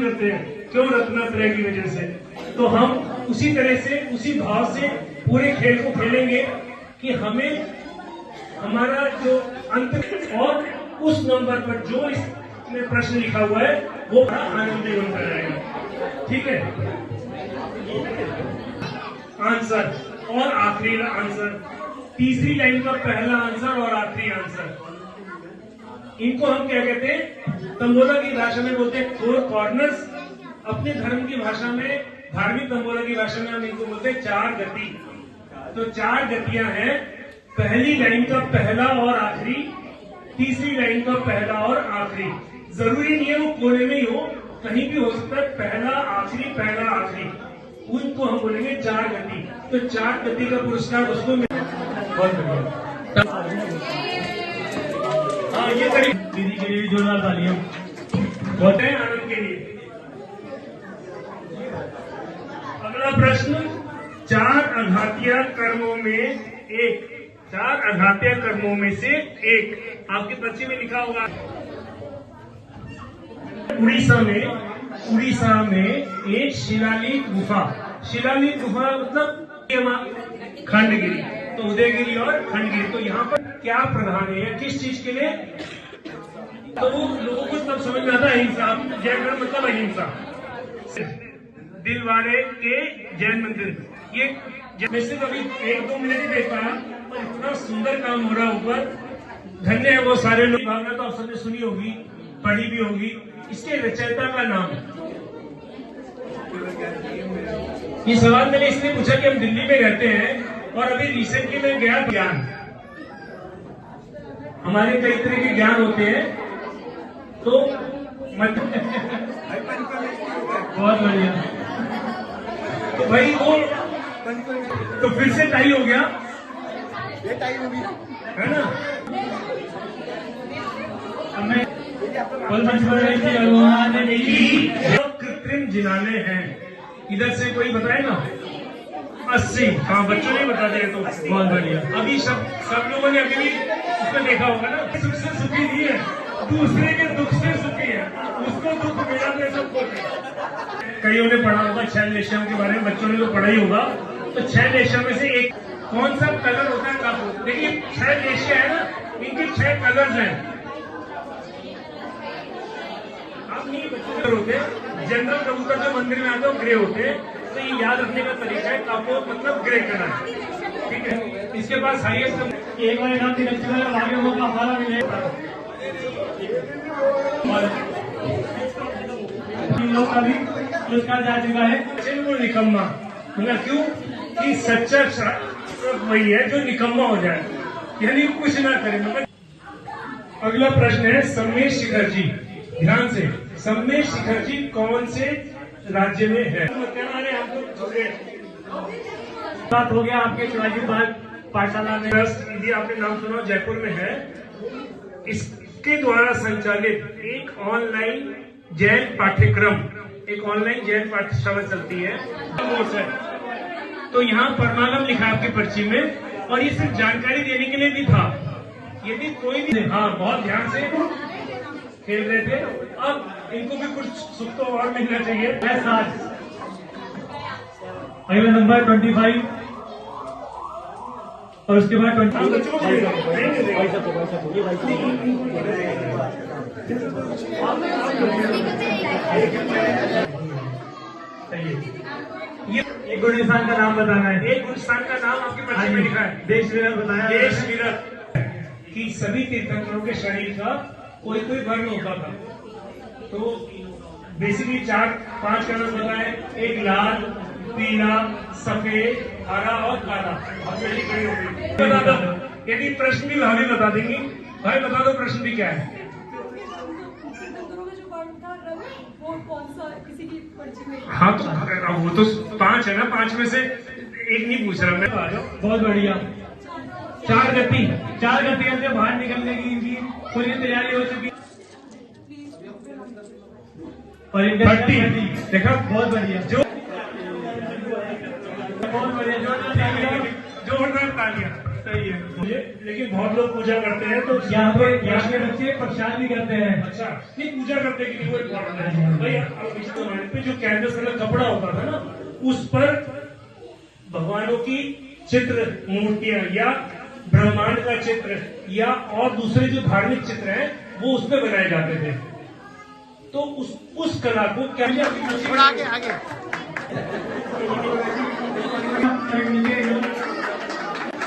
करते हैं, क्यों रत्नात्रय की वजह से। तो हम उसी तरह से, उसी भाव से पूरे खेल को खेलेंगे कि हमें हमारा जो अंत और उस नंबर पर जो इसमें प्रश्न लिखा हुआ है वो बड़ा आनंद बनता जाएगा। ठीक है, आंसर और आखिरी आंसर, तीसरी लाइन का पहला आंसर और आखिरी आंसर, इनको हम क्या कहते हैं, तंबोला की भाषा में बोलते हैं फोर कॉर्नर्स। अपने धर्म की भाषा में, धार्मिक तंबोला की भाषा में हम इनको बोलते हैं चार गति। तो चार गतियां हैं, पहली लाइन का पहला और आखिरी, तीसरी लाइन का पहला और आखिरी। जरूरी नहीं है वो कोने में ही हो, कहीं भी हो सकता है, पहला आखिरी पहला आखिरी, उनको हम बोलेंगे चार गति। तो चार गति का पुरस्कार उसको बहुत बढ़िया। हाँ, ये करीब दीदी के लिए जोरदार तालियां बहुत है आनंद के लिए। अगला प्रश्न, चार अघातीय कर्मों में एक, चार अघातीय कर्मों में से एक आपके पर्ची में लिखा होगा। उड़ीसा में एक शिलालेख गुफा, शिलालेख गुफा मतलब खंडगिरी, तो उदयगिरी और खंडगिरी। तो यहाँ पर क्या प्रधान है, किस चीज के लिए, तो लोगों को तब समझ में आता है अहिंसा। जैन धर्म मतलब अहिंसा। दिलवाड़े के जैन मंदिर, ये मैं सिर्फ अभी 1-2 मिनट ही देख पाया, पर इतना सुंदर काम हो रहा है ऊपर। धन्य है वो सारे लोग। भावना तो आप सबने सुनी होगी, पढ़ी भी होगी। इसके रचयिता का नाम, ये सवाल मैंने इसलिए पूछा कि हम दिल्ली में रहते हैं और अभी रिसेंटली मैं गया, ज्ञान, हमारे कई तरह के ज्ञान होते हैं, तो बहुत बढ़िया। तो भाई वो तो फिर से टाई हो गया, ये टाई होगी है ना। हमें कृत्रिम जिनाने हैं, इधर से कोई बताएगा? 80। हाँ, बच्चों ने बता दिया तो बहुत बढ़िया। अभी सब लोगों ने अभी भी उसको देखा होगा ना, सुख से सुखी नहीं है, दूसरे के दुख से सुखी है, उसको दुख मिला तो सबको। कईयों ने पढ़ा होगा 6 लेशियम के बारे में, बच्चों ने तो पढ़ा ही होगा। तो 6 लेशियम में से एक कौन सा कलर होता है कापूर? देखिए 6 लेशिया है ना, इनके 6 कलर्स हैं। आप नहीं बच्चे होते, जनरल कबूतर जो मंदिर में आते हैं ग्रे होते हैं, तो ये याद रखने का तरीका है, कापूर मतलब ग्रे कलर। ठीक है, इसके पास हाईएस्ट एक बार नाम आगे होगा हमारा मिलेगा। लोग का भी पुरस्कार जा चुका है। निकम्मा मतलब क्यों कि सच्चा वही है जो निकम्मा हो जाए, यानी कुछ ना करे। मतलब अगला प्रश्न है, सम्मेश शिखर जी, ध्यान से, सम्मेश शिखर जी कौन से राज्य में है? बात हो गया आपके शिवाजी बाग पाठशाला में, यदि आपने नाम सुना, जयपुर में है। इसके द्वारा संचालित एक ऑनलाइन जैन पाठ्यक्रम, एक ऑनलाइन जैन पाठशाला चलती है। तो यहाँ परमागम लिखा आपकी पर्ची में, और ये सिर्फ जानकारी देने के लिए भी था। यदि कोई भी, हाँ बहुत ध्यान से खेल रहे थे, अब इनको भी कुछ सुख तो और मिलना चाहिए। अगला नंबर 25 और उसके बाद 20। ये एक गुलिस्तान का नाम बताना है। एक गुलिस्तान का नाम आपके पर्ची में लिखा है, देश विरत बताया। देश विरत कि सभी तीर्थंकरों के शरीर का कोई कोई वर्ण होता था, तो बेसिकली 4-5 कलर बताए, एक लाल, पीला, सफेद, हरा और काला। बता दो, यदि प्रश्न भी भाभी बता देंगी। भाई बता दो प्रश्न भी क्या है? हाँ तो वो तो 5 है ना, 5 में से एक नहीं पूछ रहा मैं। बहुत बढ़िया। 4 गतियों से बाहर निकलने की इनकी पूरी तैयारी हो चुकी। भट्टी देखा, बहुत बढ़िया, बहुत बढ़िया, जोरदार तालियां। सही है। लेकिन बहुत लोग पूजा करते हैं, तो यहाँ के बच्चे प्रसाद भी करते हैं। अच्छा, नहीं पूजा करते कि नहीं वो इम्पोर्टेंट है भाई। अब इस जमाने पे जो कैनवस वाला कपड़ा होता था ना, उस पर भगवानों की चित्र मूर्तियां या ब्रह्मांड का चित्र या और दूसरे जो धार्मिक चित्र हैं वो उस पर बनाए जाते थे। तो उस कला को क्या आगे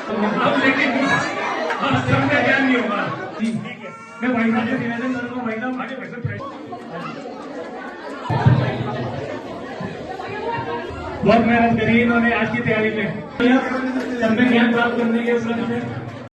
अब लेकिन अब सब में ज्ञान नहीं होगा। ठीक है, मैं भाई साहब से निवेदन करूंगा, भाई साहब आगे बढ़ सकते हैं। बहुत मेहनत करी इन्होंने आज की तैयारी में, सब में ज्ञान प्राप्त करने के उपलक्ष्य में।